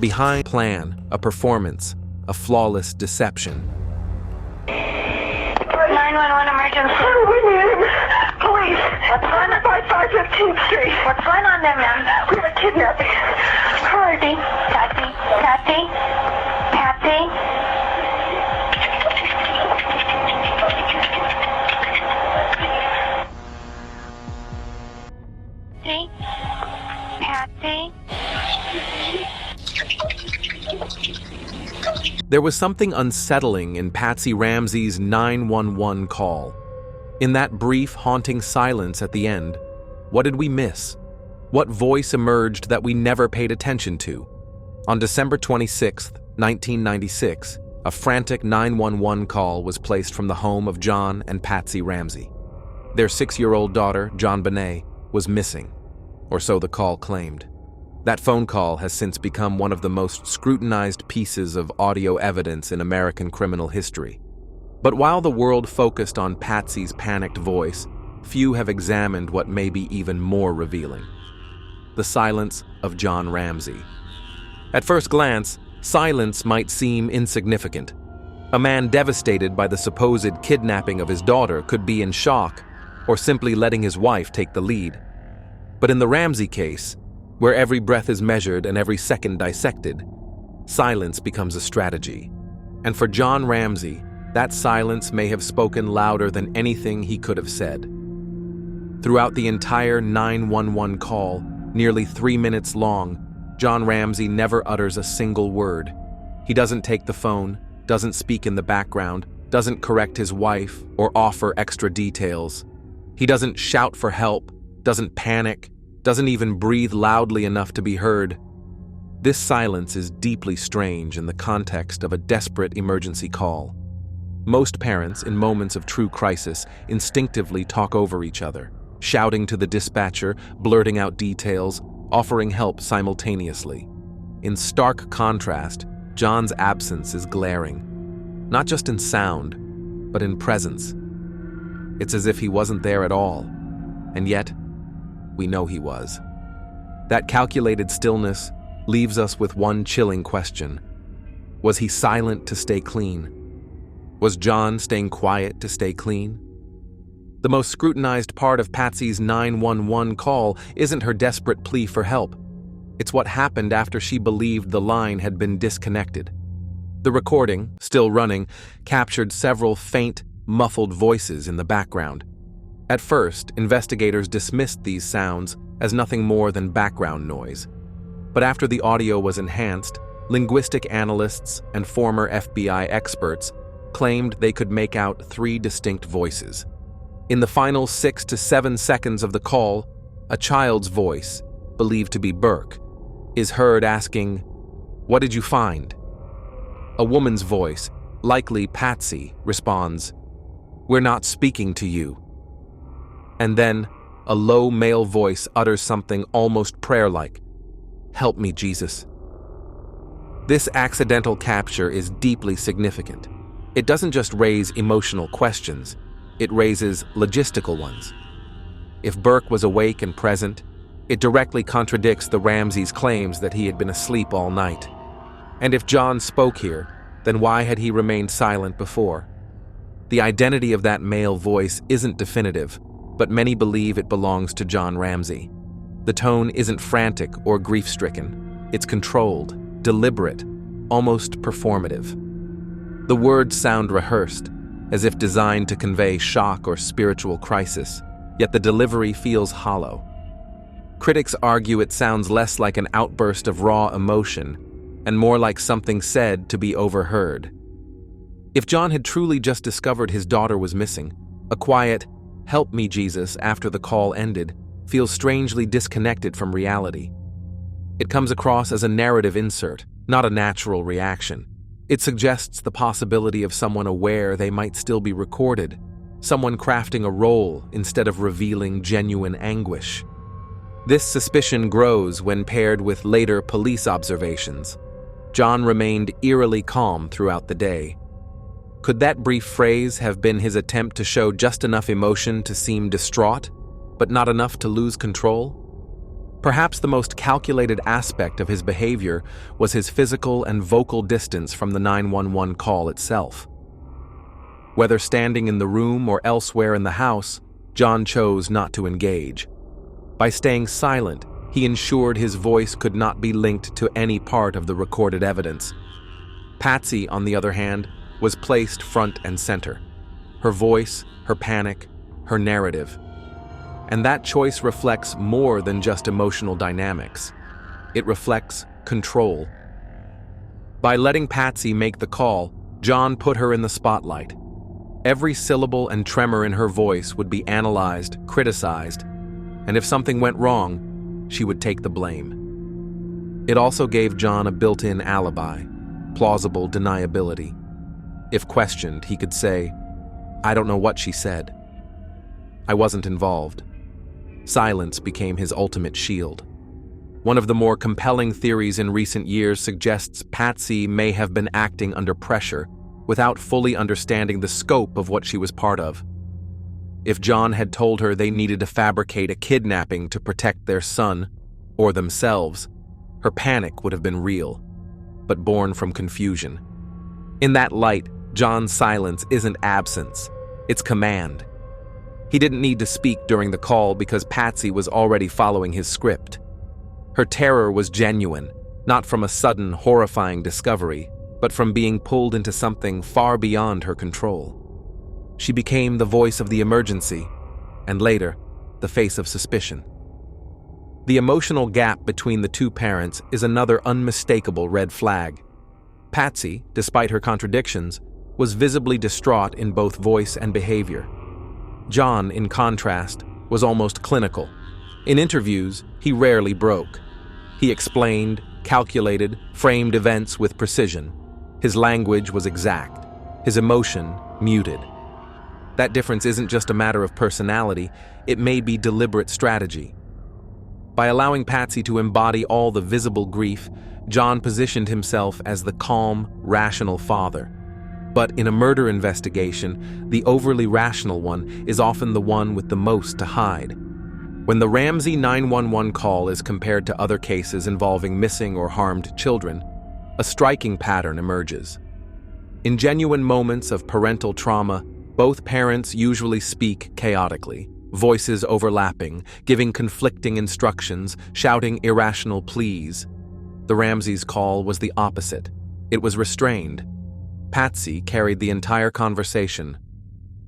Behind plan, a performance, a flawless deception. 911 emergency. We need him. Police. What's going on? 5515th Street. What's going on there, ma'am? We have a kidnapping. Hurry. Patsy? Patsy? Patsy? Patsy? There was something unsettling in Patsy Ramsey's 911 call. In that brief, haunting silence at the end, what did we miss? What voice emerged that we never paid attention to? On December 26, 1996, a frantic 911 call was placed from the home of John and Patsy Ramsey. Their 6-year-old daughter, JonBenét, was missing, or so the call claimed. That phone call has since become one of the most scrutinized pieces of audio evidence in American criminal history. But while the world focused on Patsy's panicked voice, few have examined what may be even more revealing: the silence of John Ramsey. At first glance, silence might seem insignificant. A man devastated by the supposed kidnapping of his daughter could be in shock, or simply letting his wife take the lead. But in the Ramsey case, where every breath is measured and every second dissected, silence becomes a strategy. And for John Ramsey, that silence may have spoken louder than anything he could have said. Throughout the entire 911 call, nearly 3 minutes long, John Ramsey never utters a single word. He doesn't take the phone, doesn't speak in the background, doesn't correct his wife or offer extra details. He doesn't shout for help, doesn't panic, doesn't even breathe loudly enough to be heard. This silence is deeply strange in the context of a desperate emergency call. Most parents, in moments of true crisis, instinctively talk over each other, shouting to the dispatcher, blurting out details, offering help simultaneously. In stark contrast, John's absence is glaring, not just in sound, but in presence. It's as if he wasn't there at all, and yet, we know he was. That calculated stillness leaves us with one chilling question. Was he silent to stay clean? Was John staying quiet to stay clean? The most scrutinized part of Patsy's 911 call isn't her desperate plea for help. It's what happened after she believed the line had been disconnected. The recording, still running, captured several faint, muffled voices in the background. At first, investigators dismissed these sounds as nothing more than background noise. But after the audio was enhanced, linguistic analysts and former FBI experts claimed they could make out 3 distinct voices. In the final 6 to 7 seconds of the call, a child's voice, believed to be Burke, is heard asking, "What did you find?" A woman's voice, likely Patsy, responds, "We're not speaking to you." And then, a low male voice utters something almost prayer-like, "Help me, Jesus." This accidental capture is deeply significant. It doesn't just raise emotional questions, it raises logistical ones. If Burke was awake and present, it directly contradicts the Ramseys' claims that he had been asleep all night. And if John spoke here, then why had he remained silent before? The identity of that male voice isn't definitive, but many believe it belongs to John Ramsey. The tone isn't frantic or grief-stricken. It's controlled, deliberate, almost performative. The words sound rehearsed, as if designed to convey shock or spiritual crisis, yet the delivery feels hollow. Critics argue it sounds less like an outburst of raw emotion and more like something said to be overheard. If John had truly just discovered his daughter was missing, a quiet, "Help me, Jesus," after the call ended, feels strangely disconnected from reality. It comes across as a narrative insert, not a natural reaction. It suggests the possibility of someone aware they might still be recorded, someone crafting a role instead of revealing genuine anguish. This suspicion grows when paired with later police observations. John remained eerily calm throughout the day. Could that brief phrase have been his attempt to show just enough emotion to seem distraught, but not enough to lose control? Perhaps the most calculated aspect of his behavior was his physical and vocal distance from the 911 call itself. Whether standing in the room or elsewhere in the house, John chose not to engage. By staying silent, he ensured his voice could not be linked to any part of the recorded evidence. Patsy, on the other hand, was placed front and center. Her voice, her panic, her narrative. And that choice reflects more than just emotional dynamics. It reflects control. By letting Patsy make the call, John put her in the spotlight. Every syllable and tremor in her voice would be analyzed, criticized, and if something went wrong, she would take the blame. It also gave John a built-in alibi, plausible deniability. If questioned, he could say, "I don't know what she said. I wasn't involved." Silence became his ultimate shield. One of the more compelling theories in recent years suggests Patsy may have been acting under pressure without fully understanding the scope of what she was part of. If John had told her they needed to fabricate a kidnapping to protect their son, or themselves, her panic would have been real, but born from confusion. In that light, John's silence isn't absence, it's command. He didn't need to speak during the call because Patsy was already following his script. Her terror was genuine, not from a sudden, horrifying discovery, but from being pulled into something far beyond her control. She became the voice of the emergency, and later, the face of suspicion. The emotional gap between the two parents is another unmistakable red flag. Patsy, despite her contradictions, was visibly distraught in both voice and behavior. John, in contrast, was almost clinical. In interviews, he rarely broke. He explained, calculated, framed events with precision. His language was exact, his emotion muted. That difference isn't just a matter of personality, it may be deliberate strategy. By allowing Patsy to embody all the visible grief, John positioned himself as the calm, rational father. But in a murder investigation, the overly rational one is often the one with the most to hide. When the Ramsey 911 call is compared to other cases involving missing or harmed children, a striking pattern emerges. In genuine moments of parental trauma, both parents usually speak chaotically, voices overlapping, giving conflicting instructions, shouting irrational pleas. The Ramseys' call was the opposite. It was restrained. Patsy carried the entire conversation.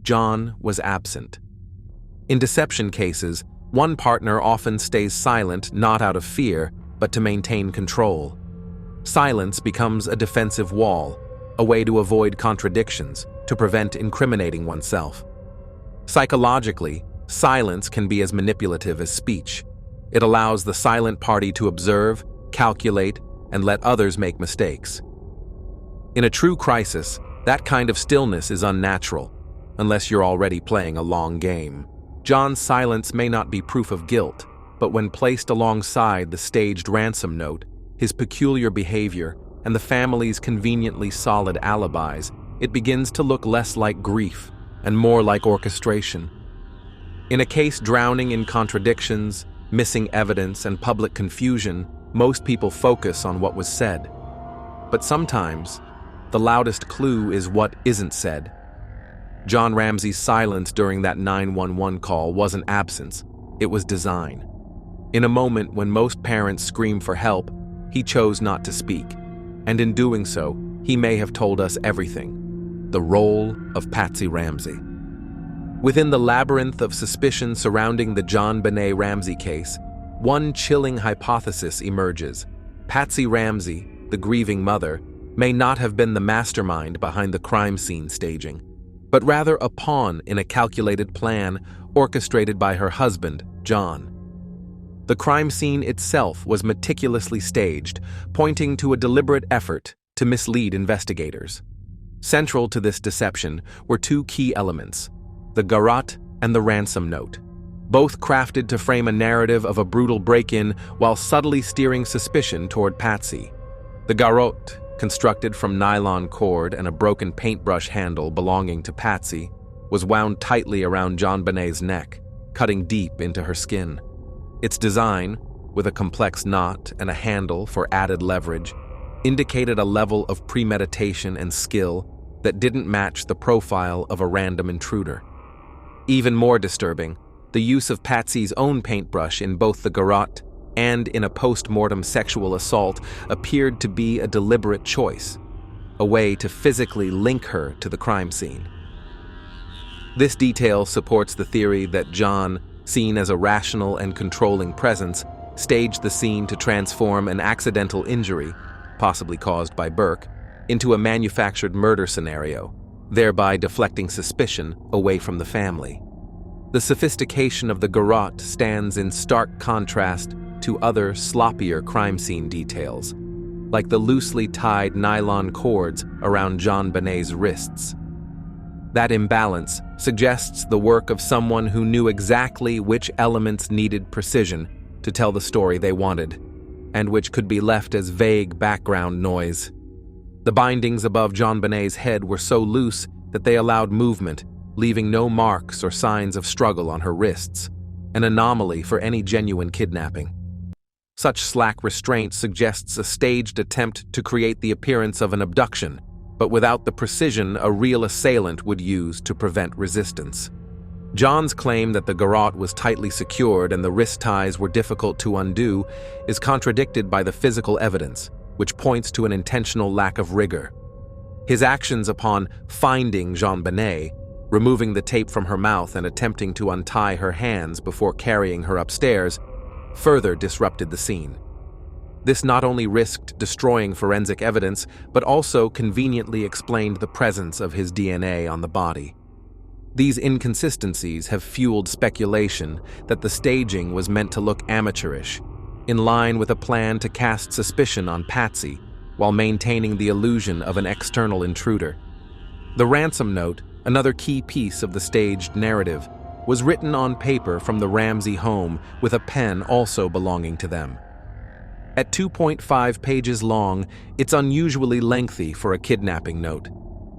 John was absent. In deception cases, one partner often stays silent not out of fear, but to maintain control. Silence becomes a defensive wall, a way to avoid contradictions, to prevent incriminating oneself. Psychologically, silence can be as manipulative as speech. It allows the silent party to observe, calculate, and let others make mistakes. In a true crisis, that kind of stillness is unnatural, unless you're already playing a long game. John's silence may not be proof of guilt, but when placed alongside the staged ransom note, his peculiar behavior, and the family's conveniently solid alibis, it begins to look less like grief and more like orchestration. In a case drowning in contradictions, missing evidence, and public confusion, most people focus on what was said. But sometimes, the loudest clue is what isn't said. John Ramsey's silence during that 911 call wasn't absence, it was design. In a moment when most parents scream for help, he chose not to speak, and in doing so, he may have told us everything. The role of Patsy Ramsey. Within the labyrinth of suspicion surrounding the JonBenét Ramsey case, one chilling hypothesis emerges. Patsy Ramsey, the grieving mother, may not have been the mastermind behind the crime scene staging, but rather a pawn in a calculated plan orchestrated by her husband, John. The crime scene itself was meticulously staged, pointing to a deliberate effort to mislead investigators. Central to this deception were two key elements: the garrote and the ransom note, both crafted to frame a narrative of a brutal break-in while subtly steering suspicion toward Patsy. The garrote, constructed from nylon cord and a broken paintbrush handle belonging to Patsy, was wound tightly around JonBenét's neck, cutting deep into her skin. Its design, with a complex knot and a handle for added leverage, indicated a level of premeditation and skill that didn't match the profile of a random intruder. Even more disturbing, the use of Patsy's own paintbrush in both the garrote and in a post-mortem sexual assault appeared to be a deliberate choice, a way to physically link her to the crime scene. This detail supports the theory that John, seen as a rational and controlling presence, staged the scene to transform an accidental injury, possibly caused by Burke, into a manufactured murder scenario, thereby deflecting suspicion away from the family. The sophistication of the garrote stands in stark contrast to other sloppier crime scene details, like the loosely tied nylon cords around JonBenét's wrists. That imbalance suggests the work of someone who knew exactly which elements needed precision to tell the story they wanted, and which could be left as vague background noise. The bindings above JonBenét's head were so loose that they allowed movement, leaving no marks or signs of struggle on her wrists, an anomaly for any genuine kidnapping. Such slack restraint suggests a staged attempt to create the appearance of an abduction, but without the precision a real assailant would use to prevent resistance. John's claim that the garrote was tightly secured and the wrist ties were difficult to undo is contradicted by the physical evidence, which points to an intentional lack of rigor. His actions upon finding JonBenét, removing the tape from her mouth and attempting to untie her hands before carrying her upstairs, further disrupted the scene. This not only risked destroying forensic evidence, but also conveniently explained the presence of his DNA on the body. These inconsistencies have fueled speculation that the staging was meant to look amateurish, in line with a plan to cast suspicion on Patsy while maintaining the illusion of an external intruder. The ransom note, another key piece of the staged narrative, was written on paper from the Ramsey home with a pen also belonging to them. At 2.5 pages long, it's unusually lengthy for a kidnapping note,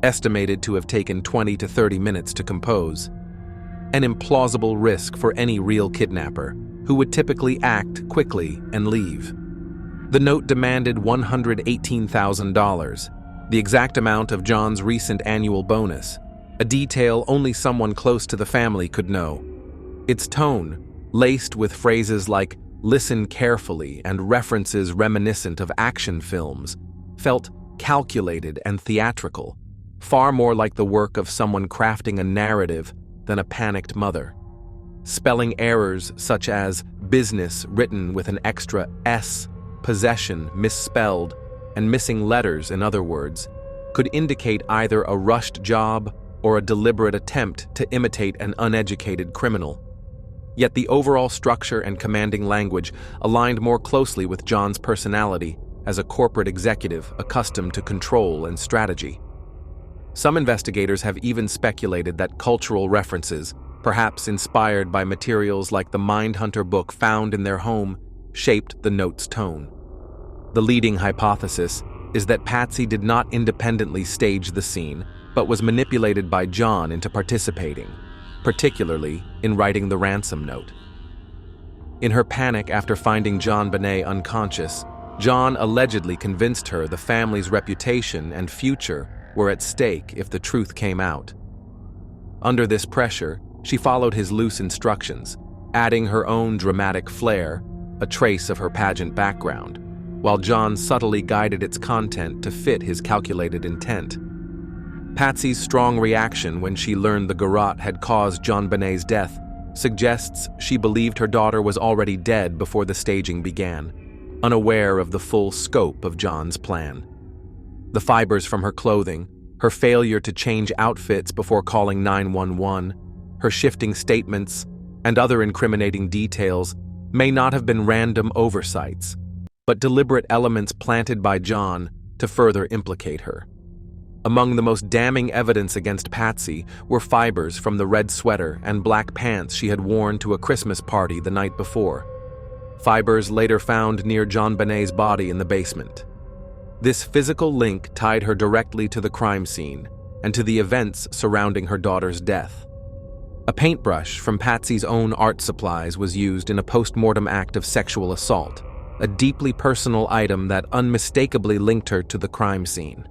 estimated to have taken 20 to 30 minutes to compose. An implausible risk for any real kidnapper, who would typically act quickly and leave. The note demanded $118,000, the exact amount of John's recent annual bonus, a detail only someone close to the family could know. Its tone, laced with phrases like "listen carefully" and references reminiscent of action films, felt calculated and theatrical, far more like the work of someone crafting a narrative than a panicked mother. Spelling errors such as business written with an extra S, possession misspelled, and missing letters, in other words, could indicate either a rushed job or a deliberate attempt to imitate an uneducated criminal. Yet the overall structure and commanding language aligned more closely with John's personality as a corporate executive accustomed to control and strategy. Some investigators have even speculated that cultural references, perhaps inspired by materials like the Mindhunter book found in their home, shaped the note's tone. The leading hypothesis is that Patsy did not independently stage the scene, but was manipulated by John into participating, particularly in writing the ransom note. In her panic after finding JonBenét unconscious, John allegedly convinced her the family's reputation and future were at stake if the truth came out. Under this pressure, she followed his loose instructions, adding her own dramatic flair, a trace of her pageant background, while John subtly guided its content to fit his calculated intent. Patsy's strong reaction when she learned the garrote had caused JonBenét's death suggests she believed her daughter was already dead before the staging began, unaware of the full scope of John's plan. The fibers from her clothing, her failure to change outfits before calling 911, her shifting statements, and other incriminating details may not have been random oversights, but deliberate elements planted by John to further implicate her. Among the most damning evidence against Patsy were fibers from the red sweater and black pants she had worn to a Christmas party the night before. Fibers later found near JonBenét's body in the basement. This physical link tied her directly to the crime scene and to the events surrounding her daughter's death. A paintbrush from Patsy's own art supplies was used in a post-mortem act of sexual assault, a deeply personal item that unmistakably linked her to the crime scene.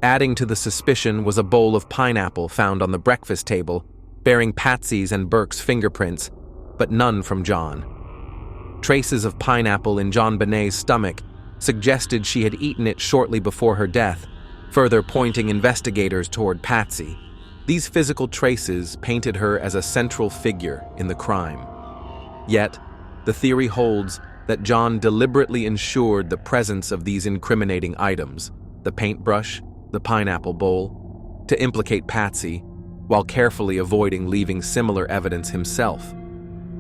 Adding to the suspicion was a bowl of pineapple found on the breakfast table, bearing Patsy's and Burke's fingerprints, but none from John. Traces of pineapple in JonBenét's stomach suggested she had eaten it shortly before her death, further pointing investigators toward Patsy. These physical traces painted her as a central figure in the crime. Yet, the theory holds that John deliberately ensured the presence of these incriminating items, the paintbrush, the pineapple bowl, to implicate Patsy, while carefully avoiding leaving similar evidence himself.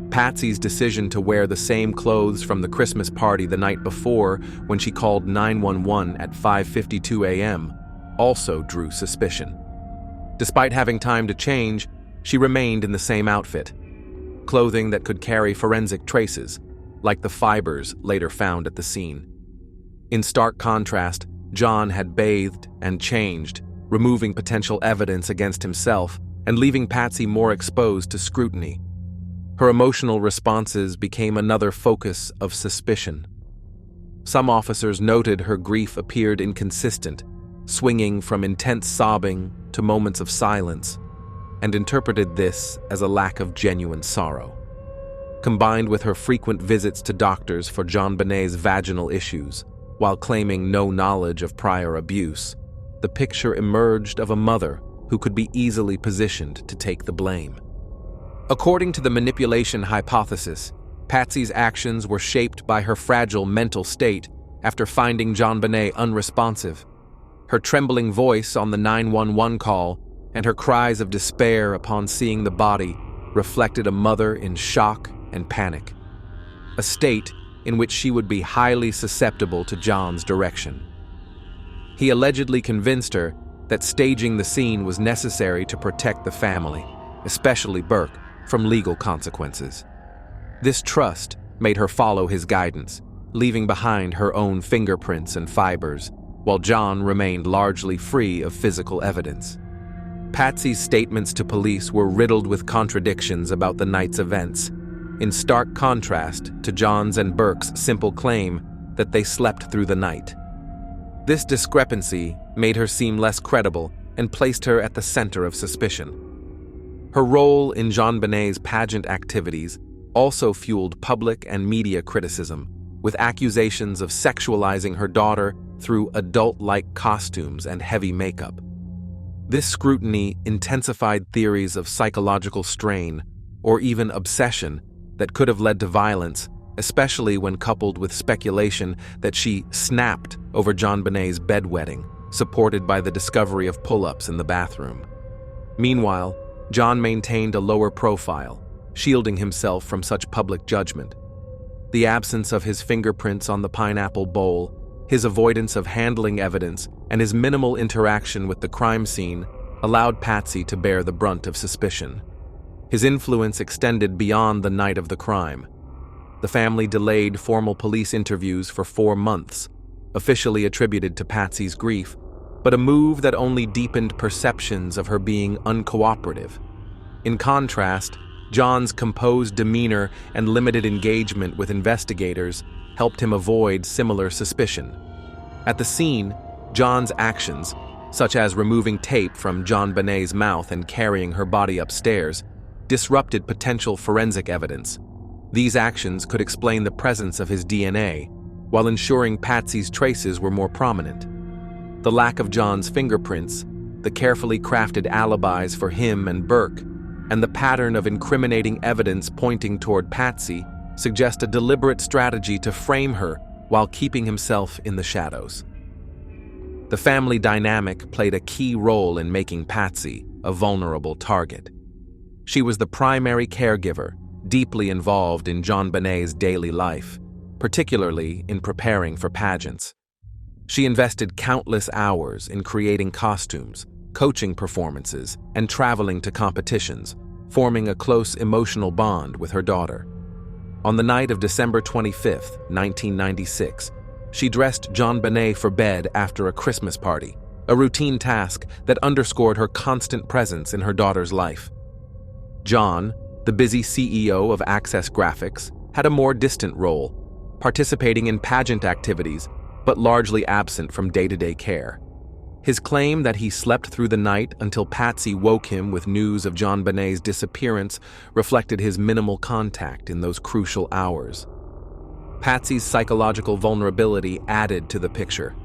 Patsy's decision to wear the same clothes from the Christmas party the night before when she called 911 at 5:52 a.m. also drew suspicion. Despite having time to change, she remained in the same outfit, clothing that could carry forensic traces, like the fibers later found at the scene. In stark contrast, John had bathed and changed, removing potential evidence against himself and leaving Patsy more exposed to scrutiny. Her emotional responses became another focus of suspicion. Some officers noted her grief appeared inconsistent, swinging from intense sobbing to moments of silence, and interpreted this as a lack of genuine sorrow. Combined with her frequent visits to doctors for JonBenét's vaginal issues, while claiming no knowledge of prior abuse, the picture emerged of a mother who could be easily positioned to take the blame. According to the manipulation hypothesis, Patsy's actions were shaped by her fragile mental state after finding JonBenét unresponsive. Her trembling voice on the 911 call and her cries of despair upon seeing the body reflected a mother in shock and panic, a state in which she would be highly susceptible to John's direction. He allegedly convinced her that staging the scene was necessary to protect the family, especially Burke, from legal consequences. This trust made her follow his guidance, leaving behind her own fingerprints and fibers, while John remained largely free of physical evidence. Patsy's statements to police were riddled with contradictions about the night's events, in stark contrast to John's and Burke's simple claim that they slept through the night. This discrepancy made her seem less credible and placed her at the center of suspicion. Her role in JonBenét's pageant activities also fueled public and media criticism, with accusations of sexualizing her daughter through adult-like costumes and heavy makeup. This scrutiny intensified theories of psychological strain or even obsession that could have led to violence, especially when coupled with speculation that she snapped over JonBenét's bedwetting, supported by the discovery of pull-ups in the bathroom. Meanwhile, John maintained a lower profile, shielding himself from such public judgment. The absence of his fingerprints on the pineapple bowl, his avoidance of handling evidence, and his minimal interaction with the crime scene allowed Patsy to bear the brunt of suspicion. His influence extended beyond the night of the crime. The family delayed formal police interviews for 4 months, officially attributed to Patsy's grief, but a move that only deepened perceptions of her being uncooperative. In contrast, John's composed demeanor and limited engagement with investigators helped him avoid similar suspicion. At the scene, John's actions, such as removing tape from JonBenét's mouth and carrying her body upstairs, disrupted potential forensic evidence. These actions could explain the presence of his DNA, while ensuring Patsy's traces were more prominent. The lack of John's fingerprints, the carefully crafted alibis for him and Burke, and the pattern of incriminating evidence pointing toward Patsy suggest a deliberate strategy to frame her while keeping himself in the shadows. The family dynamic played a key role in making Patsy a vulnerable target. She was the primary caregiver, deeply involved in JonBenét's daily life, particularly in preparing for pageants. She invested countless hours in creating costumes, coaching performances, and traveling to competitions, forming a close emotional bond with her daughter. On the night of December 25, 1996, she dressed JonBenét for bed after a Christmas party, a routine task that underscored her constant presence in her daughter's life. John, the busy CEO of Access Graphics, had a more distant role, participating in pageant activities, but largely absent from day-to-day care. His claim that he slept through the night until Patsy woke him with news of JonBenét's disappearance reflected his minimal contact in those crucial hours. Patsy's psychological vulnerability added to the picture.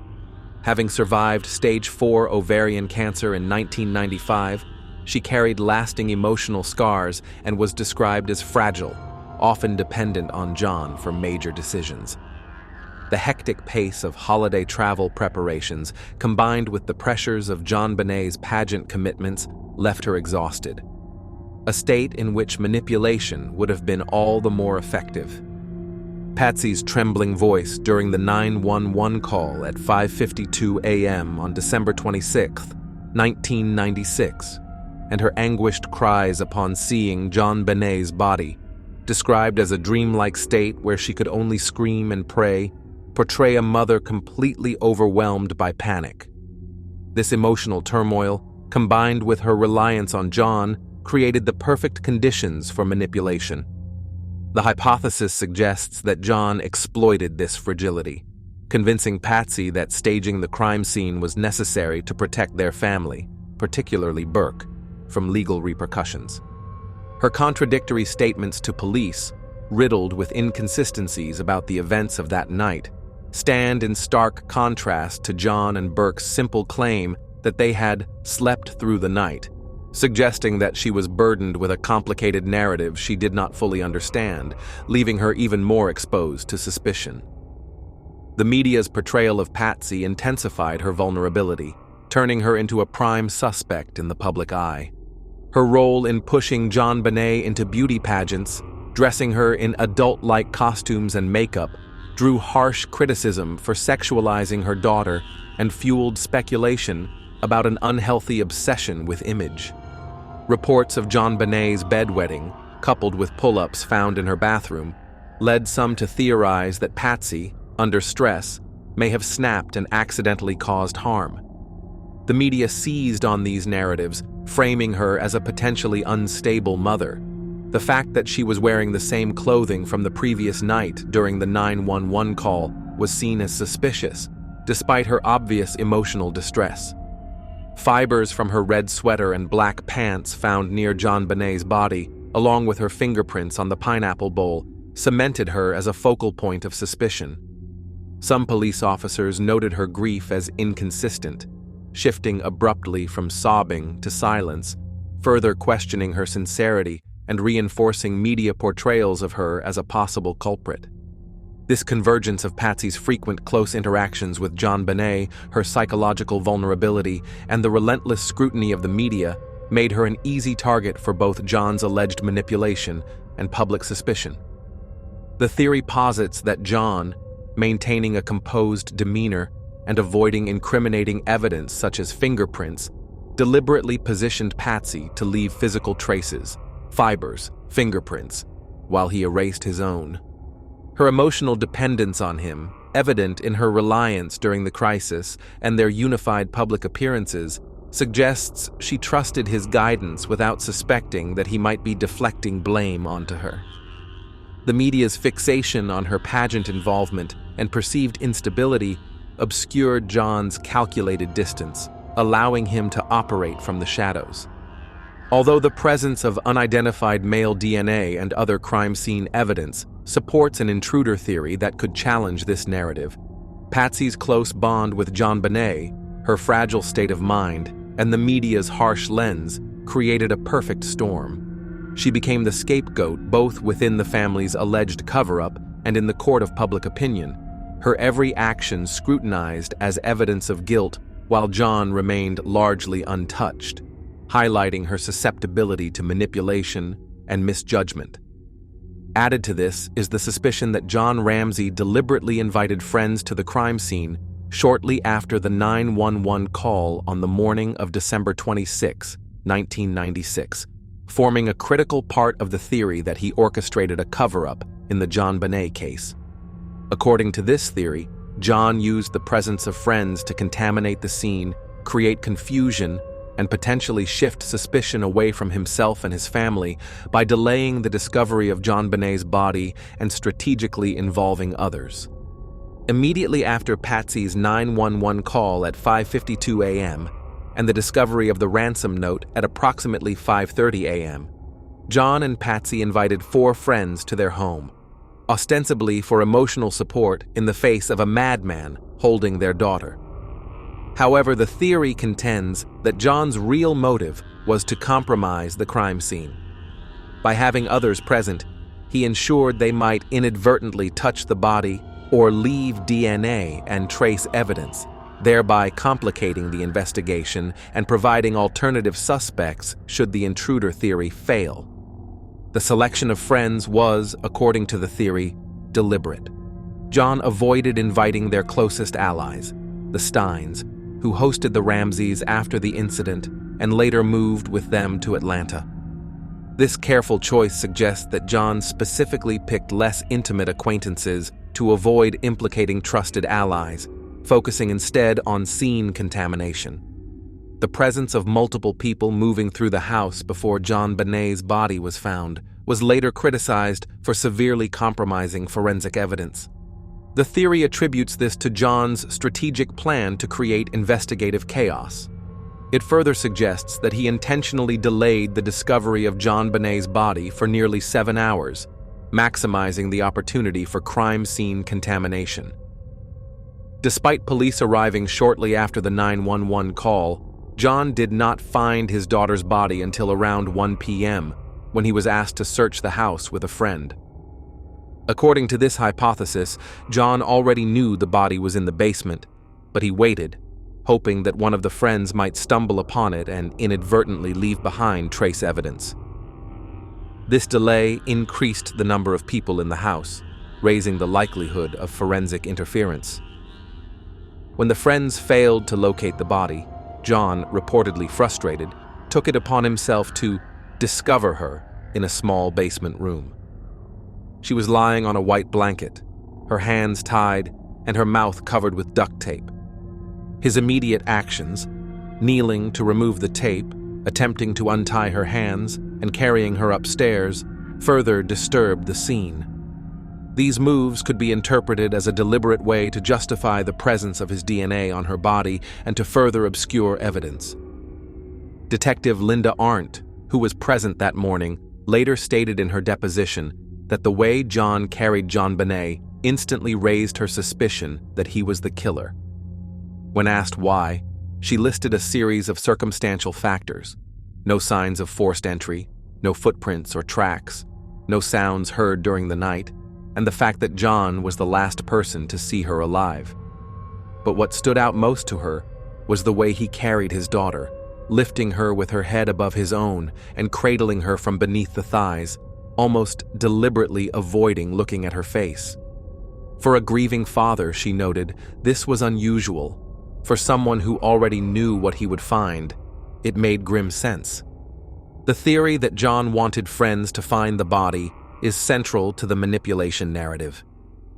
Having survived stage 4 ovarian cancer in 1995, she carried lasting emotional scars and was described as fragile, often dependent on John for major decisions. The hectic pace of holiday travel preparations, combined with the pressures of JonBenét's pageant commitments, left her exhausted, a state in which manipulation would have been all the more effective. Patsy's trembling voice during the 911 call at 5:52 a.m. on December 26, 1996, and her anguished cries upon seeing JonBenét's body, described as a dreamlike state where she could only scream and pray, portray a mother completely overwhelmed by panic. This emotional turmoil, combined with her reliance on John, created the perfect conditions for manipulation. The hypothesis suggests that John exploited this fragility, convincing Patsy that staging the crime scene was necessary to protect their family, particularly Burke, from legal repercussions. Her contradictory statements to police, riddled with inconsistencies about the events of that night, stand in stark contrast to John and Burke's simple claim that they had slept through the night, suggesting that she was burdened with a complicated narrative she did not fully understand, leaving her even more exposed to suspicion. The media's portrayal of Patsy intensified her vulnerability, turning her into a prime suspect in the public eye. Her role in pushing JonBenet into beauty pageants, dressing her in adult-like costumes and makeup, drew harsh criticism for sexualizing her daughter and fueled speculation about an unhealthy obsession with image. Reports of JonBenet's bedwetting, coupled with pull-ups found in her bathroom, led some to theorize that Patsy, under stress, may have snapped and accidentally caused harm. The media seized on these narratives, framing her as a potentially unstable mother. The fact that she was wearing the same clothing from the previous night during the 911 call was seen as suspicious, despite her obvious emotional distress. Fibers from her red sweater and black pants found near JonBenet's body, along with her fingerprints on the pineapple bowl, cemented her as a focal point of suspicion. Some police officers noted her grief as inconsistent, shifting abruptly from sobbing to silence, further questioning her sincerity and reinforcing media portrayals of her as a possible culprit. This convergence of Patsy's frequent close interactions with JonBenet, her psychological vulnerability, and the relentless scrutiny of the media made her an easy target for both John's alleged manipulation and public suspicion. The theory posits that John, maintaining a composed demeanor and avoiding incriminating evidence such as fingerprints, deliberately positioned Patsy to leave physical traces, fibers, fingerprints, while he erased his own. Her emotional dependence on him, evident in her reliance during the crisis and their unified public appearances, suggests she trusted his guidance without suspecting that he might be deflecting blame onto her. The media's fixation on her pageant involvement and perceived instability obscured John's calculated distance, allowing him to operate from the shadows. Although the presence of unidentified male DNA and other crime scene evidence supports an intruder theory that could challenge this narrative, Patsy's close bond with JonBenet, her fragile state of mind, and the media's harsh lens created a perfect storm. She became the scapegoat both within the family's alleged cover-up and in the court of public opinion, her every action scrutinized as evidence of guilt while John remained largely untouched, highlighting her susceptibility to manipulation and misjudgment. Added to this is the suspicion that John Ramsey deliberately invited friends to the crime scene shortly after the 911 call on the morning of December 26, 1996, forming a critical part of the theory that he orchestrated a cover-up in the JonBenet case. According to this theory, John used the presence of friends to contaminate the scene, create confusion, and potentially shift suspicion away from himself and his family by delaying the discovery of JonBenét's body and strategically involving others. Immediately after Patsy's 911 call at 5:52 a.m. and the discovery of the ransom note at approximately 5:30 a.m., John and Patsy invited 4 friends to their home, ostensibly for emotional support in the face of a madman holding their daughter. However, the theory contends that John's real motive was to compromise the crime scene. By having others present, he ensured they might inadvertently touch the body or leave DNA and trace evidence, thereby complicating the investigation and providing alternative suspects should the intruder theory fail. The selection of friends was, according to the theory, deliberate. John avoided inviting their closest allies, the Steins, who hosted the Ramseys after the incident and later moved with them to Atlanta. This careful choice suggests that John specifically picked less intimate acquaintances to avoid implicating trusted allies, focusing instead on scene contamination. The presence of multiple people moving through the house before JonBenét's body was found was later criticized for severely compromising forensic evidence. The theory attributes this to John's strategic plan to create investigative chaos. It further suggests that he intentionally delayed the discovery of JonBenét's body for nearly 7 hours, maximizing the opportunity for crime scene contamination. Despite police arriving shortly after the 911 call, John did not find his daughter's body until around 1 p.m., when he was asked to search the house with a friend. According to this hypothesis, John already knew the body was in the basement, but he waited, hoping that one of the friends might stumble upon it and inadvertently leave behind trace evidence. This delay increased the number of people in the house, raising the likelihood of forensic interference. When the friends failed to locate the body, John, reportedly frustrated, took it upon himself to discover her in a small basement room. She was lying on a white blanket, her hands tied and her mouth covered with duct tape. His immediate actions, kneeling to remove the tape, attempting to untie her hands, and carrying her upstairs, further disturbed the scene. These moves could be interpreted as a deliberate way to justify the presence of his DNA on her body and to further obscure evidence. Detective Linda Arndt, who was present that morning, later stated in her deposition that the way John carried JonBenét instantly raised her suspicion that he was the killer. When asked why, she listed a series of circumstantial factors: no signs of forced entry, no footprints or tracks, no sounds heard during the night, and the fact that John was the last person to see her alive. But what stood out most to her was the way he carried his daughter, lifting her with her head above his own and cradling her from beneath the thighs, almost deliberately avoiding looking at her face. For a grieving father, she noted, this was unusual. For someone who already knew what he would find, it made grim sense. The theory that John wanted friends to find the body is central to the manipulation narrative.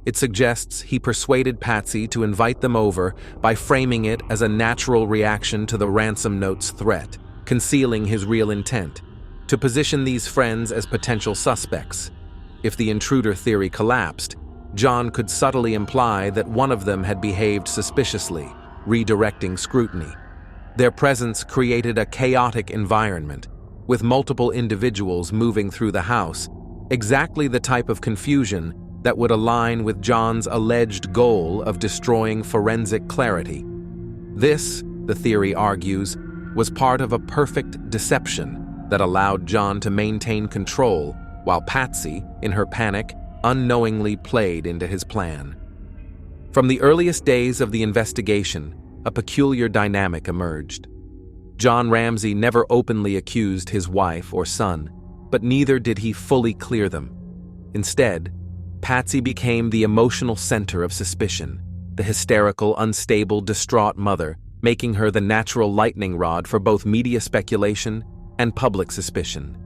It suggests he persuaded Patsy to invite them over by framing it as a natural reaction to the ransom note's threat, concealing his real intent, to position these friends as potential suspects. If the intruder theory collapsed, John could subtly imply that one of them had behaved suspiciously, redirecting scrutiny. Their presence created a chaotic environment, with multiple individuals moving through the house, exactly the type of confusion that would align with John's alleged goal of destroying forensic clarity. This, the theory argues, was part of a perfect deception that allowed John to maintain control while Patsy, in her panic, unknowingly played into his plan. From the earliest days of the investigation, a peculiar dynamic emerged. John Ramsey never openly accused his wife or son, but neither did he fully clear them. Instead, Patsy became the emotional center of suspicion, the hysterical, unstable, distraught mother, making her the natural lightning rod for both media speculation and public suspicion.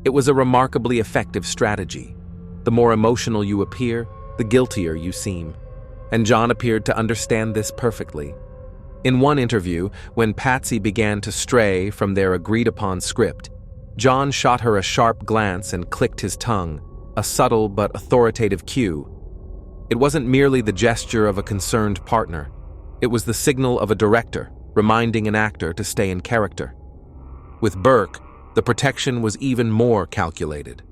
It was a remarkably effective strategy. The more emotional you appear, the guiltier you seem. And John appeared to understand this perfectly. In one interview, when Patsy began to stray from their agreed-upon script, John shot her a sharp glance and clicked his tongue, a subtle but authoritative cue. It wasn't merely the gesture of a concerned partner. It was the signal of a director, reminding an actor to stay in character. With Burke, the protection was even more calculated.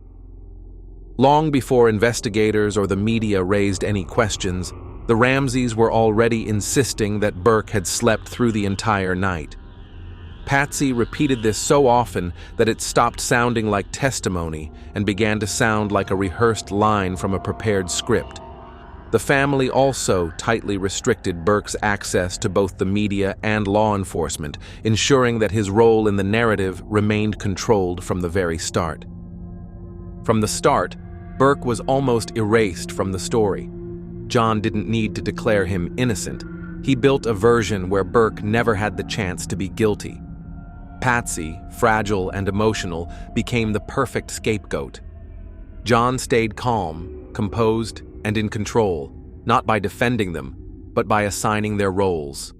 Long before investigators or the media raised any questions, the Ramseys were already insisting that Burke had slept through the entire night. Patsy repeated this so often that it stopped sounding like testimony and began to sound like a rehearsed line from a prepared script. The family also tightly restricted Burke's access to both the media and law enforcement, ensuring that his role in the narrative remained controlled from the very start. From the start, Burke was almost erased from the story. John didn't need to declare him innocent. He built a version where Burke never had the chance to be guilty. Patsy, fragile and emotional, became the perfect scapegoat. John stayed calm, composed, and in control, not by defending them, but by assigning their roles.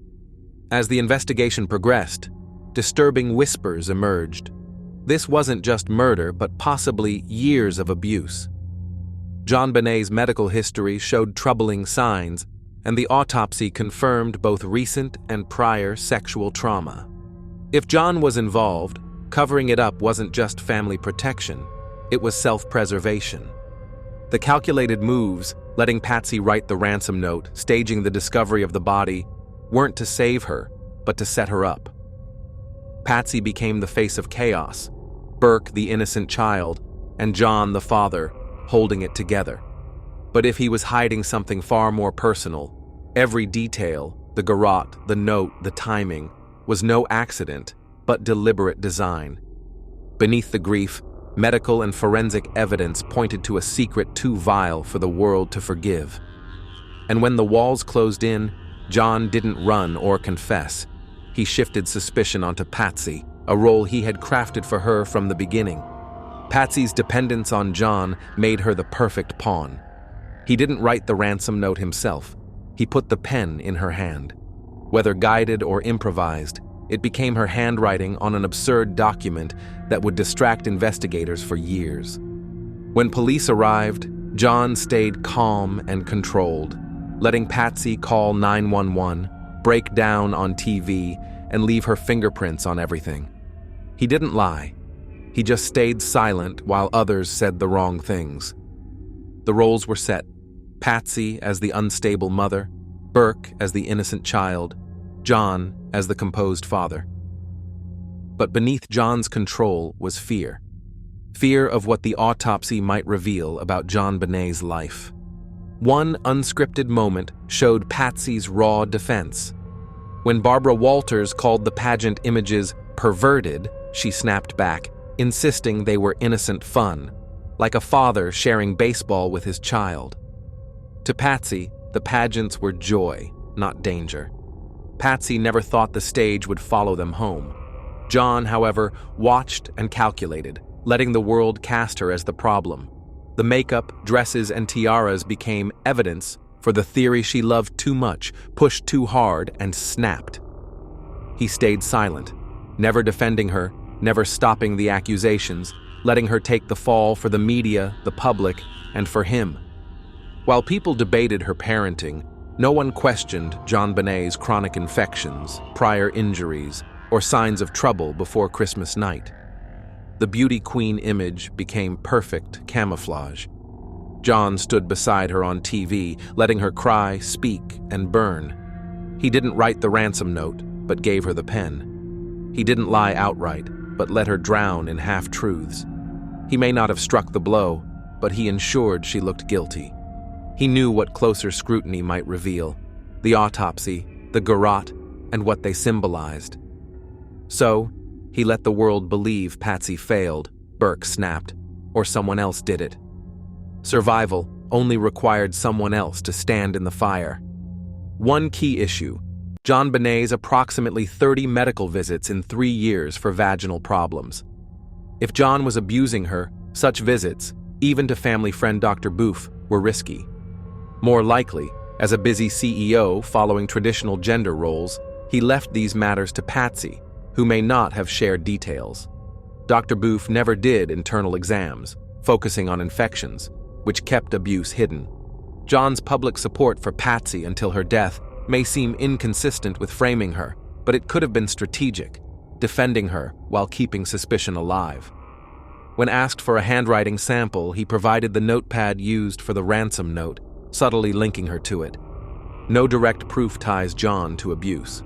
As the investigation progressed, disturbing whispers emerged. This wasn't just murder, but possibly years of abuse. JonBenét's medical history showed troubling signs, and the autopsy confirmed both recent and prior sexual trauma. If John was involved, covering it up wasn't just family protection, it was self-preservation. The calculated moves, letting Patsy write the ransom note, staging the discovery of the body, weren't to save her, but to set her up. Patsy became the face of chaos, Burke the innocent child, and John the father, holding it together. But if he was hiding something far more personal, every detail, the garrote, the note, the timing, was no accident, but deliberate design. Beneath the grief, medical and forensic evidence pointed to a secret too vile for the world to forgive. And when the walls closed in, John didn't run or confess. He shifted suspicion onto Patsy, a role he had crafted for her from the beginning. Patsy's dependence on John made her the perfect pawn. He didn't write the ransom note himself. He put the pen in her hand. Whether guided or improvised, it became her handwriting on an absurd document that would distract investigators for years. When police arrived, John stayed calm and controlled, letting Patsy call 911, break down on TV, and leave her fingerprints on everything. He didn't lie. He just stayed silent while others said the wrong things. The roles were set: Patsy as the unstable mother, Burke as the innocent child, John as the composed father. But beneath John's control was fear. Fear of what the autopsy might reveal about JonBenét's life. One unscripted moment showed Patsy's raw defense. When Barbara Walters called the pageant images perverted, she snapped back, insisting they were innocent fun, like a father sharing baseball with his child. To Patsy, the pageants were joy, not danger. Patsy never thought the stage would follow them home. John, however, watched and calculated, letting the world cast her as the problem. The makeup, dresses, and tiaras became evidence for the theory she loved too much, pushed too hard, and snapped. He stayed silent, never defending her, never stopping the accusations, letting her take the fall for the media, the public, and for him. While people debated her parenting, no one questioned JonBenét's chronic infections, prior injuries, or signs of trouble before Christmas night. The beauty queen image became perfect camouflage. John stood beside her on TV, letting her cry, speak, and burn. He didn't write the ransom note, but gave her the pen. He didn't lie outright, but let her drown in half-truths. He may not have struck the blow, but he ensured she looked guilty. He knew what closer scrutiny might reveal: the autopsy, the garrote, and what they symbolized. So, he let the world believe Patsy failed, Burke snapped, or someone else did it. Survival only required someone else to stand in the fire. One key issue: JonBenét's approximately 30 medical visits in 3 years for vaginal problems. If John was abusing her, such visits, even to family friend Dr. Boof, were risky. More likely, as a busy CEO following traditional gender roles, He left these matters to Patsy, who may not have shared details. Dr. Boof never did internal exams, focusing on infections, which kept abuse hidden. John's public support for Patsy until her death may seem inconsistent with framing her, but it could have been strategic, defending her while keeping suspicion alive. When asked for a handwriting sample, he provided the notepad used for the ransom note, subtly linking her to it. No direct proof ties John to abuse.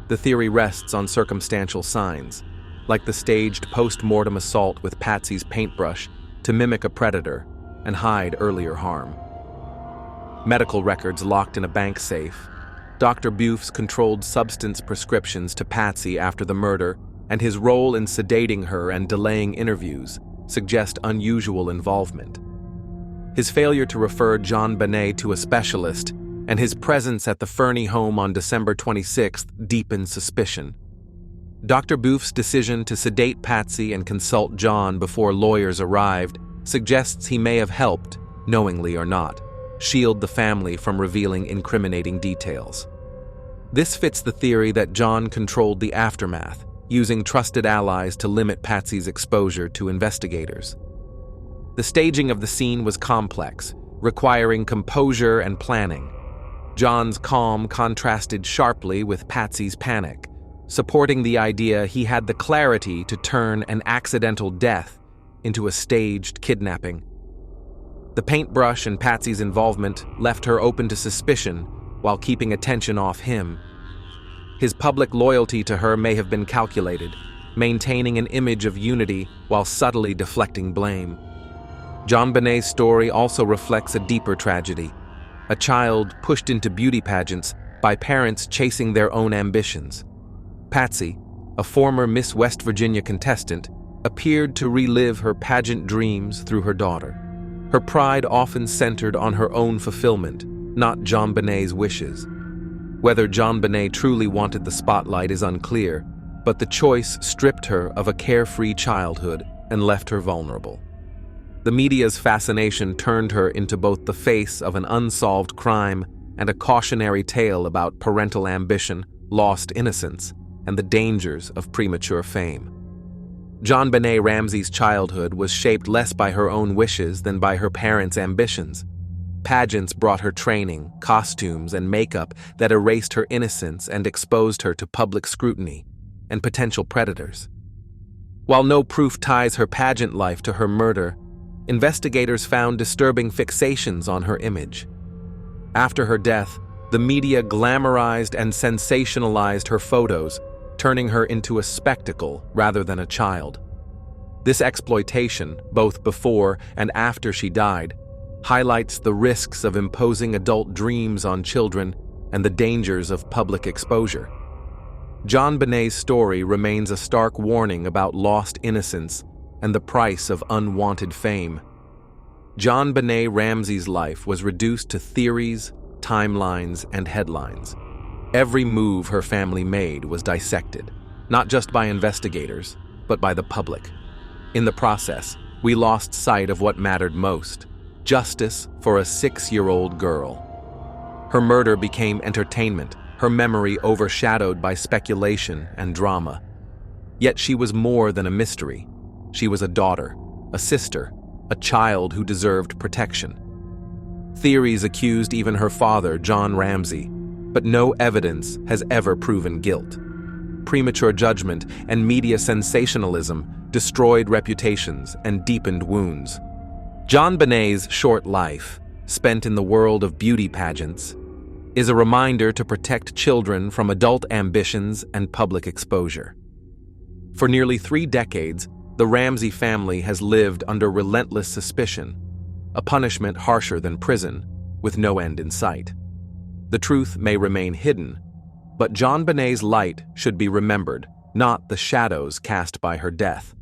The theory rests on circumstantial signs, like the staged post-mortem assault with Patsy's paintbrush to mimic a predator and hide earlier harm. Medical records locked in a bank safe, Dr. Boof's controlled substance prescriptions to Patsy after the murder, and his role in sedating her and delaying interviews suggest unusual involvement. His failure to refer JonBenét to a specialist and his presence at the Fernie home on December 26th deepened suspicion. Dr. Boof's decision to sedate Patsy and consult John before lawyers arrived suggests he may have helped, knowingly or not, shield the family from revealing incriminating details. This fits the theory that John controlled the aftermath, using trusted allies to limit Patsy's exposure to investigators. The staging of the scene was complex, requiring composure and planning. John's calm contrasted sharply with Patsy's panic, supporting the idea he had the clarity to turn an accidental death into a staged kidnapping. The paintbrush and Patsy's involvement left her open to suspicion while keeping attention off him. His public loyalty to her may have been calculated, maintaining an image of unity while subtly deflecting blame. JonBenét's story also reflects a deeper tragedy, a child pushed into beauty pageants by parents chasing their own ambitions. Patsy, a former Miss West Virginia contestant, appeared to relive her pageant dreams through her daughter. Her pride often centered on her own fulfillment, not JonBenét's wishes. Whether JonBenét truly wanted the spotlight is unclear, but the choice stripped her of a carefree childhood and left her vulnerable. The media's fascination turned her into both the face of an unsolved crime and a cautionary tale about parental ambition, lost innocence, and the dangers of premature fame. JonBenét Ramsey's childhood was shaped less by her own wishes than by her parents' ambitions. Pageants brought her training, costumes, and makeup that erased her innocence and exposed her to public scrutiny and potential predators. While no proof ties her pageant life to her murder, investigators found disturbing fixations on her image. After her death, the media glamorized and sensationalized her photos, turning her into a spectacle rather than a child. This exploitation, both before and after she died, highlights the risks of imposing adult dreams on children and the dangers of public exposure. JonBenét's story remains a stark warning about lost innocence and the price of unwanted fame. JonBenét Ramsey's life was reduced to theories, timelines, and headlines. Every move her family made was dissected, not just by investigators, but by the public. In the process, we lost sight of what mattered most: justice for a 6-year-old girl. Her murder became entertainment, her memory overshadowed by speculation and drama. Yet she was more than a mystery. She was a daughter, a sister, a child who deserved protection. Theories accused even her father, John Ramsey, but no evidence has ever proven guilt. Premature judgment and media sensationalism destroyed reputations and deepened wounds. JonBenét's short life, spent in the world of beauty pageants, is a reminder to protect children from adult ambitions and public exposure. For nearly 3 decades, the Ramsey family has lived under relentless suspicion, a punishment harsher than prison, with no end in sight. The truth may remain hidden, but JonBenét's light should be remembered, not the shadows cast by her death.